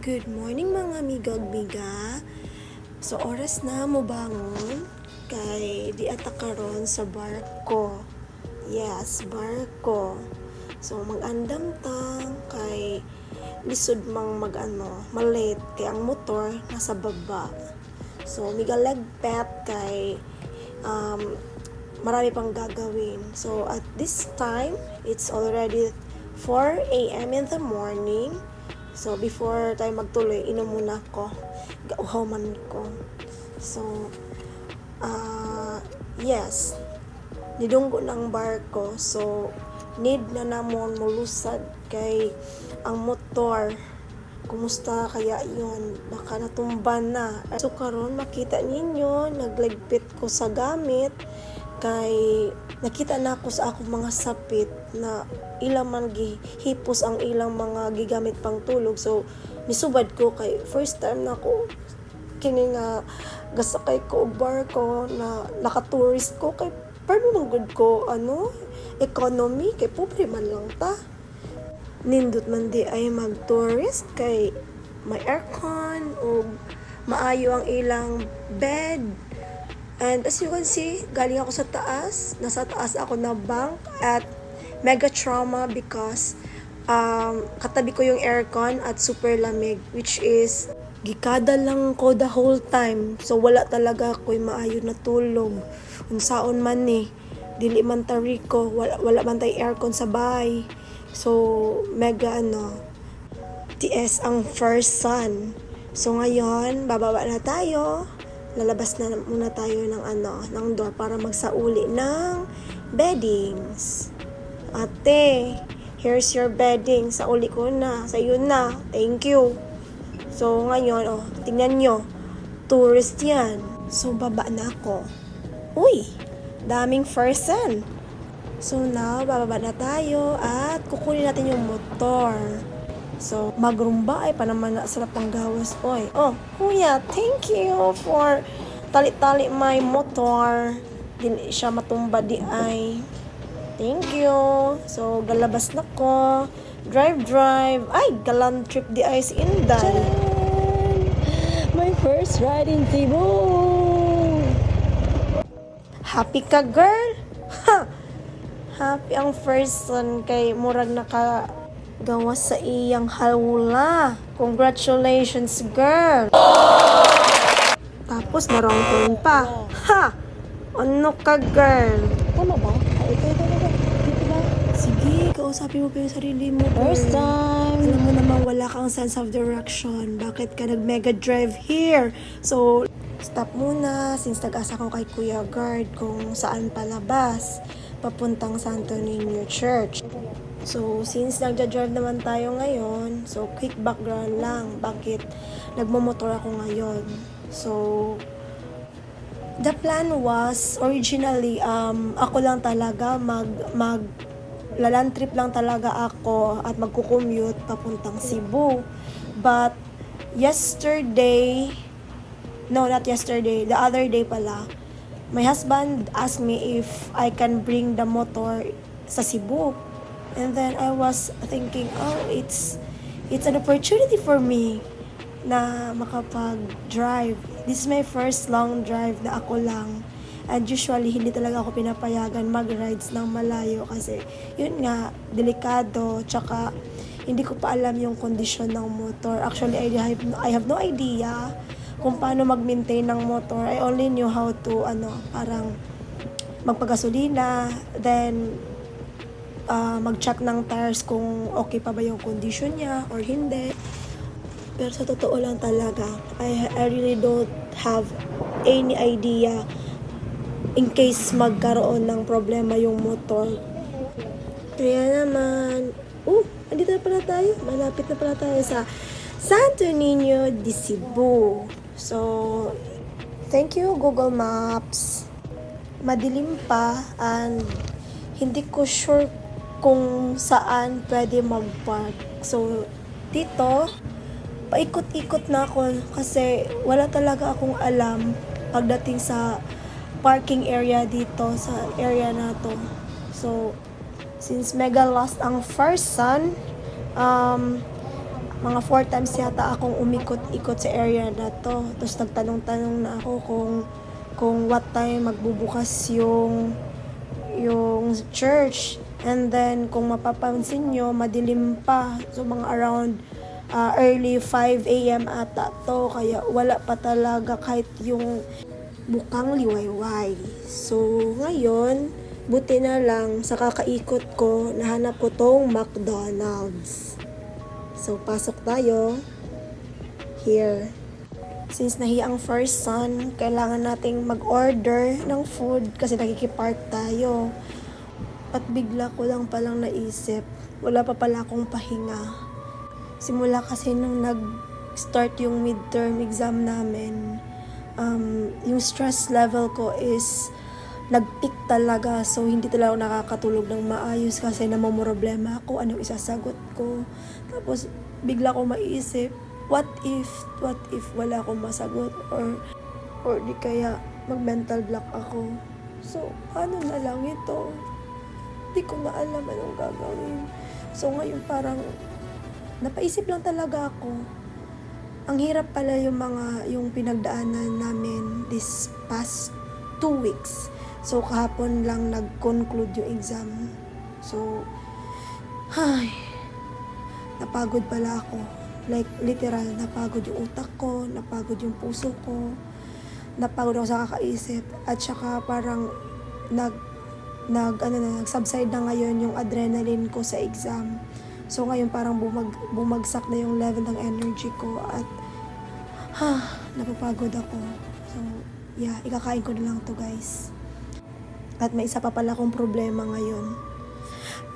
Good morning mga amiga-amiga. So oras na mo bangon kay di ata karon sa barko. Yes, barko. So mag-andam tang kay lisod mang malate kay ang motor nasa baba. So migalagpet kay marami pang gagawin. So at this time, it's already 4 a.m. in the morning. So, before tayo magtuloy, inom muna ako. Gauhaw man ko. So, yes. Nidunggo ng barko. So, need na namon mulusad kay ang motor. Kumusta kaya yun? Baka natumban na. So, karon makita ninyo, nagligpit ko sa gamit kay nakita na ako sa akong mga sapit na ilang man gihipos ang ilang mga gigamit pang tulog. So nisubad ko kay first time na ako kini nga gasakay ko og barko na naka-tourist ko kay pero man good ko economy kay pobre man lang ta. Nindot man di ay mag-tourist kay may aircon o maayo ang ilang bed. And as you can see, galing ako sa taas. Nasa taas ako na bank at mega trauma because katabi ko yung aircon at super lamig, which is gikada lang ko the whole time. So wala talaga ako'y maayo na tulog. Unsaon man dili man ta Rico, wala man tay aircon sa bahay. So mega TS ang first sun. So ngayon, bababa na tayo. Lalabas na muna tayo ng door para magsauli ng beddings. Ate, here's your bedding. Sauli ko na. Sa'yo na. Thank you. So, ngayon, tingnan nyo. Tourist yan. So, baba na ako. Uy, daming person. So, now, bababa na tayo at kukunin natin yung motor. So, magrumba ay pa naman na sarap ang gawas. Oy, kuya, thank you for tali-tali my motor. Dili siya matumba di ay. Thank you. So, galabas na ko. Drive. Ay, galang trip di ay si Inday. My first ride in Cebu. Happy ka, girl? Ha! Happy ang first son kay murag gawas sa iyang halula. Congratulations, girl! Tapos, na-wrong turn pa. Ha! Ano ka, girl? Tama ba? Ito. Dito ba? Sige, kausapin mo pa yung sarili mo, girl. First time. Alam mo naman, wala kang sense of direction. Bakit ka nag-mega drive here? So, stop muna since nag-asa ko kay Kuya Guard kung saan palabas papuntang Santo Niño Church. So, since nagja-drive naman tayo ngayon, so quick background lang, bakit nagmamotor ako ngayon. So, the plan was, originally, ako lang talaga, laland trip lang talaga ako at magkukommute papuntang Cebu. But, the other day pala, my husband asked me if I can bring the motor sa Cebu. And then I was thinking, it's an opportunity for me na makapag-drive. This is my first long drive na ako lang. And usually, hindi talaga ako pinapayagan mag-rides ng malayo kasi yun nga, delikado, tsaka hindi ko pa alam yung kondisyon ng motor. Actually, I have no idea kung paano mag-maintain ng motor. I only knew how to, parang magpagasolina, then mag-check ng tires kung okay pa ba yung condition niya or hindi. Pero sa totoo lang talaga, I really don't have any idea in case magkaroon ng problema yung motor. Kaya naman, andito na pala tayo. Malapit na pala tayo sa Santo Niño de Cebu. So, thank you Google Maps. Madilim pa and hindi ko sure kung saan pwede mag-park. So, dito, paikot-ikot na ako kasi wala talaga akong alam pagdating sa parking area dito sa area na to. So, since mega lost ang first son, mga 4 times yata akong umikot-ikot sa area na to. Tapos nagtanong-tanong na ako kung what time magbubukas yung church. And then, kung mapapansin nyo, madilim pa. So, mga around early 5 a.m. ata to. Kaya wala pa talaga kahit yung bukang liwayway. So, ngayon, buti na lang sa kakaikot ko, nahanap ko tong McDonald's. So, pasok tayo. Here. Since nahiya ang first son, kailangan nating mag-order ng food kasi nakikipark tayo. At bigla ko lang palang naisip, wala pa pala akong pahinga. Simula kasi nung nag-start yung midterm exam namin, yung stress level ko is nag-peak talaga. So, hindi talaga ako nakakatulog ng maayos kasi namamroblema ako, anong isasagot ko. Tapos, bigla ko maisip, what if wala akong masagot or di kaya mag-mental block ako. So, ano na lang ito? Di ko na alam anong gagawin. So, ngayon parang napaisip lang talaga ako. Ang hirap pala yung pinagdaanan namin this past 2 weeks. So, kahapon lang nag-conclude yung exam. So, napagod pala ako. Like, literal, napagod yung utak ko, napagod yung puso ko, napagod ako sa kakaisip, at saka parang nag-subside na ngayon yung adrenaline ko sa exam. So, ngayon parang bumagsak na yung level ng energy ko at napapagod ako. So, yeah, ikakain ko na lang to guys. At may isa pa pala akong problema ngayon.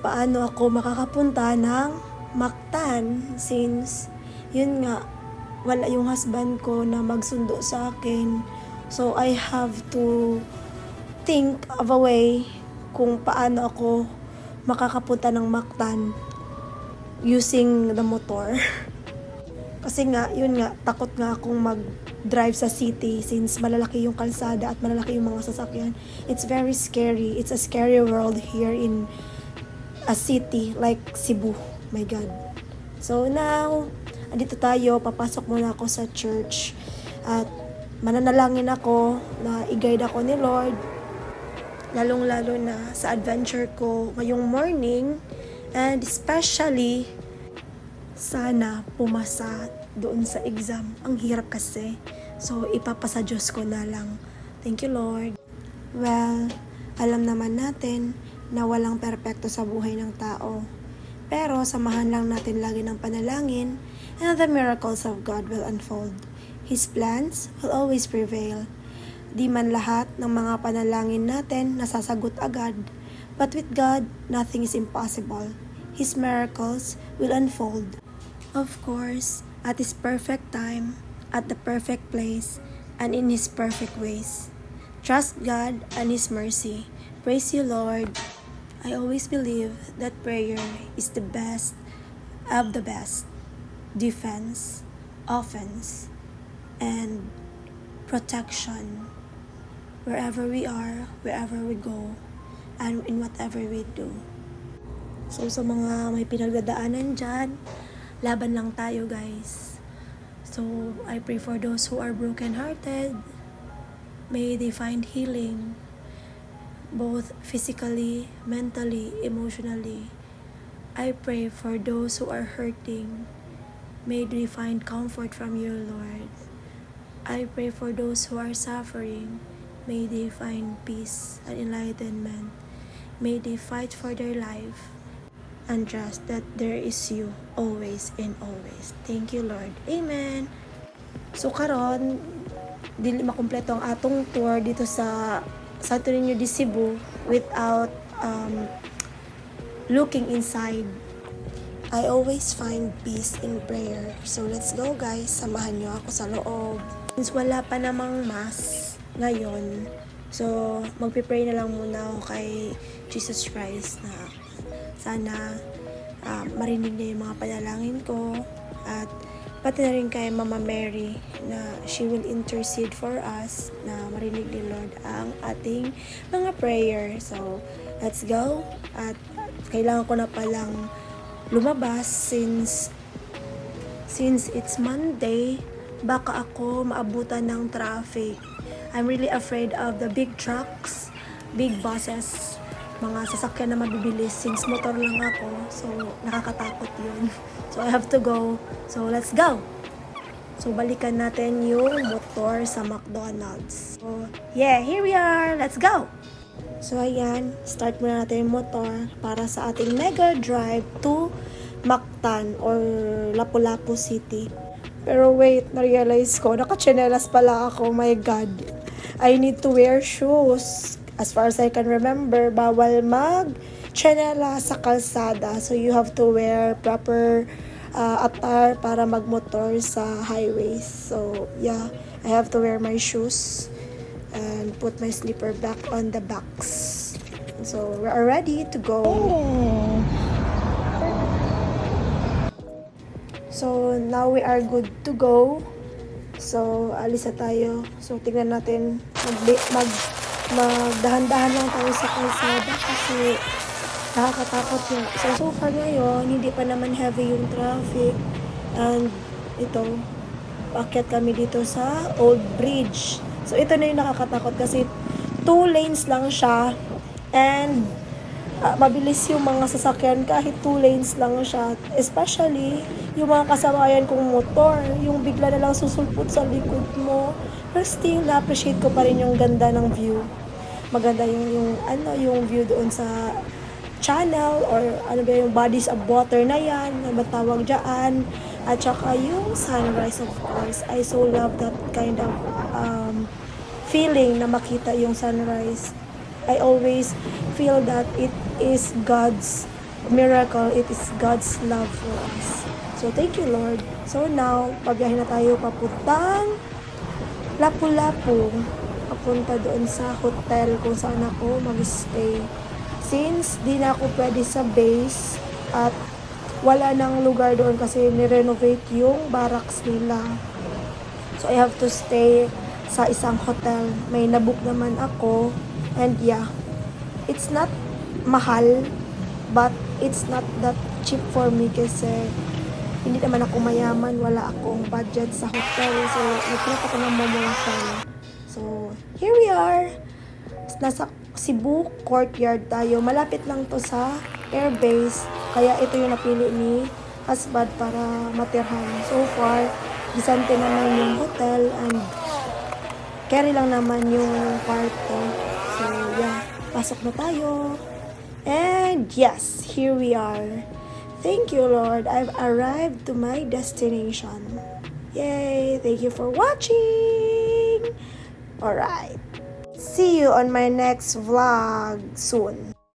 Paano ako makakapunta ng Mactan since yun nga, wala yung husband ko na magsundo sa akin. So, I have to think of a way kung paano ako makakapunta ng Mactan using the motor. Kasi nga, yun nga, takot nga akong mag-drive sa city since malalaki yung kalsada at malalaki yung mga sasakyan. It's very scary. It's a scary world here in a city like Cebu. My God. So now, andito tayo, papasok muna ako sa church at mananalangin ako na i-guide ako ni Lord, lalong-lalo na sa adventure ko ngayong morning, and especially sana pumasa doon sa exam. Ang hirap kasi. So, ipapasa Diyos ko na lang. Thank you, Lord. Well, alam naman natin na walang perpekto sa buhay ng tao. Pero, samahan lang natin lagi ng panalangin and the miracles of God will unfold. His plans will always prevail. Di man lahat ng mga panalangin natin nasasagot agad. But with God, nothing is impossible. His miracles will unfold. Of course, at His perfect time, at the perfect place, and in His perfect ways. Trust God and His mercy. Praise you, Lord. I always believe that prayer is the best of the best. Defense, offense, and protection. Wherever we are, wherever we go, and in whatever we do. So, sa mga may pinagdadaanan dyan, laban lang tayo, guys. So, I pray for those who are brokenhearted. May they find healing, both physically, mentally, emotionally. I pray for those who are hurting. May they find comfort from you, Lord. I pray for those who are suffering. May they find peace and enlightenment. May they fight for their life and trust that there is you always and always. Thank you, Lord. Amen. So karon, dili makumpleto ang atong tour dito sa Santo Niño de Cebu without looking inside. I always find peace in prayer. So let's go, guys. Samahan nyo ako sa loob. Since wala pa namang mass ngayon, so magpipray na lang muna ako kay Jesus Christ na sana marinig niya yung mga panalangin ko, at pati na rin kay Mama Mary na she will intercede for us na marinig ni Lord ang ating mga prayer. So let's go, at kailangan ko na palang lumabas since since it's Monday, baka ako maabutan ng traffic. I'm really afraid of the big trucks, big buses, mga sasakyan na mabibilis since motor lang ako. So, nakakatakot yun. So, I have to go. So, let's go! So, balikan natin yung motor sa McDonald's. So, yeah, here we are! Let's go! So, ayan. Start muna natin yung motor para sa ating mega drive to Mactan or Lapu-Lapu City. Pero wait, na-realize ko, naka-chinelas pala ako. My God. I need to wear shoes. As far as I can remember, bawal mag-chinelas sa kalsada. So, you have to wear proper attire para magmotor sa highways. So, yeah, I have to wear my shoes and put my slipper back on the box. So, we're ready to go. So, now we are good to go. So, alis na tayo. So, tingnan natin. Magdahan-dahan lang tayo sa kalsada kasi nakakatakot yun. So far ngayon, hindi pa naman heavy yung traffic. And ito, paakyat kami dito sa Old Bridge. So ito na yung nakakatakot kasi 2 lanes lang siya. And mabilis yung mga sasakyan kahit 2 lanes lang siya. Especially yung mga kasabayan kong motor. Yung bigla na lang susulpot sa likod mo. Pero still, na-appreciate ko pa rin yung ganda ng view. Maganda yung view doon sa channel or ano ba yung bodies of water na yan, na matawag dyan, at saka yung sunrise, of course. I so love that kind of feeling na makita yung sunrise. I always feel that it is God's miracle, it is God's love for us. So thank you, Lord. So now, pabiyahin na tayo papuntang Lapu-Lapu, papunta doon sa hotel kung saan ako mag-stay. Since di na ako pwede sa base at wala nang lugar doon kasi nirenovate yung barracks nila. So I have to stay sa isang hotel. May nabook naman ako and yeah, it's not mahal but it's not that cheap for me kasi hindi naman ako mayaman, wala akong budget sa hotel. So nagpunta ako ng Momosan. So here we are. Nasa Cebu Courtyard tayo. Malapit lang to sa airbase. Kaya ito yung napili ni husband para matirhan. So far, disante naman yung hotel and carry lang naman yung kwarto. So yeah, pasok na tayo. And yes, here we are. Thank you, Lord. I've arrived to my destination. Yay! Thank you for watching. Alright. See you on my next vlog soon.